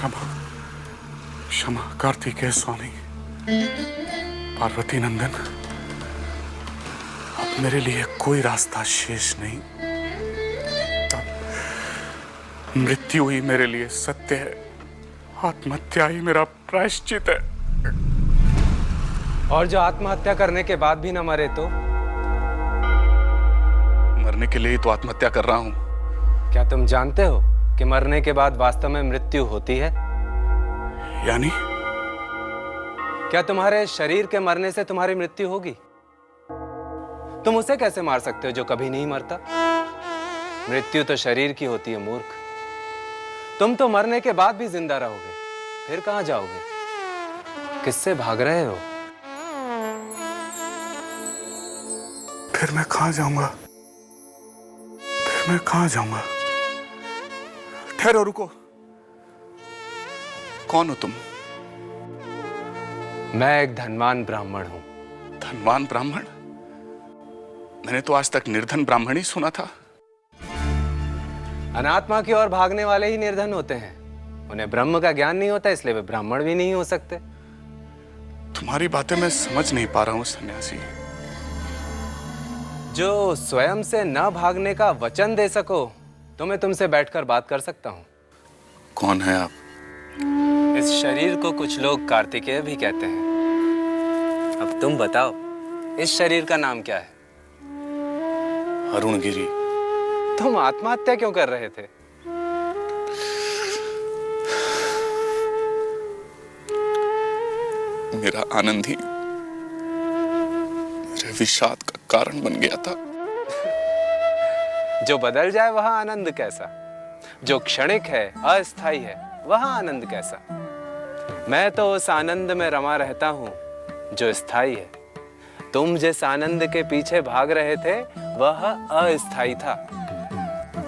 क्षमा क्षमा कार्तिकेय स्वामी, पार्वती नंदन, अब मेरे लिए कोई रास्ता शेष नहीं। मृत्यु ही मेरे लिए सत्य है, आत्महत्या ही मेरा प्रायश्चित है। और जो आत्महत्या करने के बाद भी न मरे तो? मरने के लिए ही तो आत्महत्या कर रहा हूं। क्या तुम जानते हो कि मरने के बाद वास्तव में मृत्यु होती है? यानी? क्या तुम्हारे शरीर के मरने से तुम्हारी मृत्यु होगी? तुम उसे कैसे मार सकते हो जो कभी नहीं मरता? मृत्यु तो शरीर की होती है मूर्ख। तुम तो मरने के बाद भी जिंदा रहोगे, फिर कहां जाओगे? किससे भाग रहे हो? फिर मैं कहां जाऊंगा? फिर मैं कहां जाऊंगा? ठहरो, रुको। कौन हो तुम? मैं एक धनवान ब्राह्मण हूं। धनवान ब्राह्मण? मैंने तो आज तक निर्धन ब्राह्मण ही सुना था। अनात्मा की ओर भागने वाले ही निर्धन होते हैं। उन्हें ब्रह्म का ज्ञान नहीं होता, इसलिए वे ब्राह्मण भी नहीं हो सकते। तुम्हारी बातें मैं समझ नहीं पा रहा हूं सन्यासी। जो स्वयं से न भागने का वचन दे सको तो मैं तुमसे बैठकर बात कर सकता हूं। कौन है आप? इस शरीर को कुछ लोग कार्तिकेय भी कहते हैं। अब तुम बताओ, इस शरीर का नाम क्या है? अरुणगिरी। तुम आत्महत्या क्यों कर रहे थे? मेरा आनंद ही मेरे विषाद का कारण बन गया था। जो बदल जाए वह आनंद कैसा? जो क्षणिक है, अस्थायी है, वह आनंद कैसा? मैं तो उस आनंद में रमा रहता हूं जो स्थायी है। तुम जिस आनंद के पीछे भाग रहे थे वह अस्थायी था।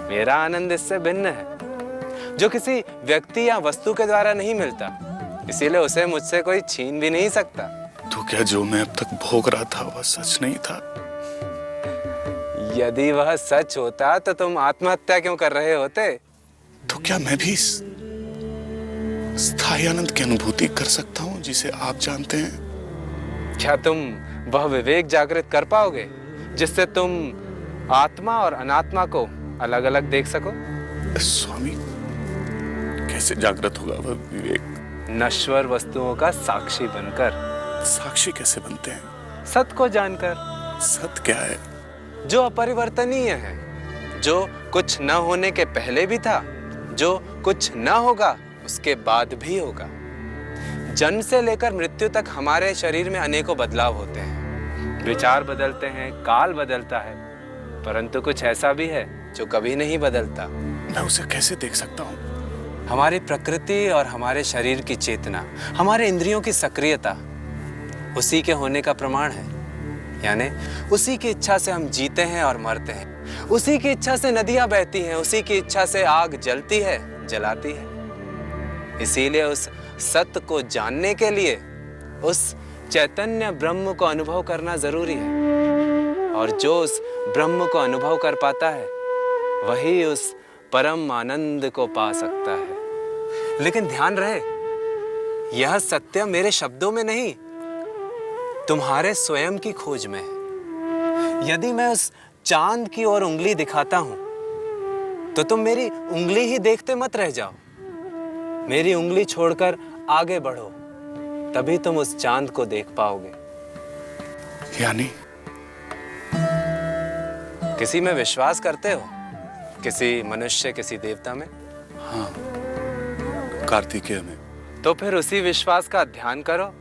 मेरा आनंद इससे भिन्न है, जो किसी व्यक्ति या वस्तु के द्वारा नहीं मिलता, इसीलिए उसे मुझसे कोई छीन भी नहीं सकता। तो क्या जो मैं अब तक भोग रहा था वह सच नहीं था? यदि वह सच होता तो तुम आत्महत्या क्यों कर रहे होते? तो क्या मैं भी स्थायी आनंद की अनुभूति कर सकता हूं जिसे आप जानते हैं? क्या तुम वह विवेक जागृत कर पाओगे जिससे तुम आत्मा और अनात्मा को अलग अलग देख सको? स्वामी, कैसे जागृत होगा वह विवेक? नश्वर वस्तुओं का साक्षी बनकर। साक्षी कैसे बनते हैं? सत्य को जानकर। सत्य क्या है? जो अपरिवर्तनीय है, जो कुछ न होने के पहले भी था, जो कुछ न होगा उसके बाद भी होगा। जन्म से लेकर मृत्यु तक हमारे शरीर में अनेकों बदलाव होते हैं। विचार बदलते हैं, काल बदलता है, परंतु कुछ ऐसा भी है जो कभी नहीं बदलता। मैं उसे कैसे देख सकता हूँ? हमारी प्रकृति और हमारे शरीर की चेतना, हमारे इंद्रियों की सक्रियता उसी के होने का प्रमाण है। यानी उसी की इच्छा से हम जीते हैं और मरते हैं, उसी की इच्छा से नदियां बहती हैं, उसी की इच्छा से आग जलती है, जलाती है। इसीलिए उस सत्य को जानने के लिए उस चैतन्य ब्रह्म को अनुभव करना जरूरी है। और जो उस ब्रह्म को अनुभव कर पाता है वही उस परम आनंद को पा सकता है। लेकिन ध्यान रहे, यह सत्य मेरे शब्दों में नहीं, तुम्हारे स्वयं की खोज में है। यदि मैं उस चांद की ओर उंगली दिखाता हूं तो तुम मेरी उंगली ही देखते मत रह जाओ। मेरी उंगली छोड़कर आगे बढ़ो, तभी तुम उस चांद को देख पाओगे। यानी किसी में विश्वास करते हो? किसी मनुष्य, किसी देवता में? हाँ, कार्तिकेय में। तो फिर उसी विश्वास का ध्यान करो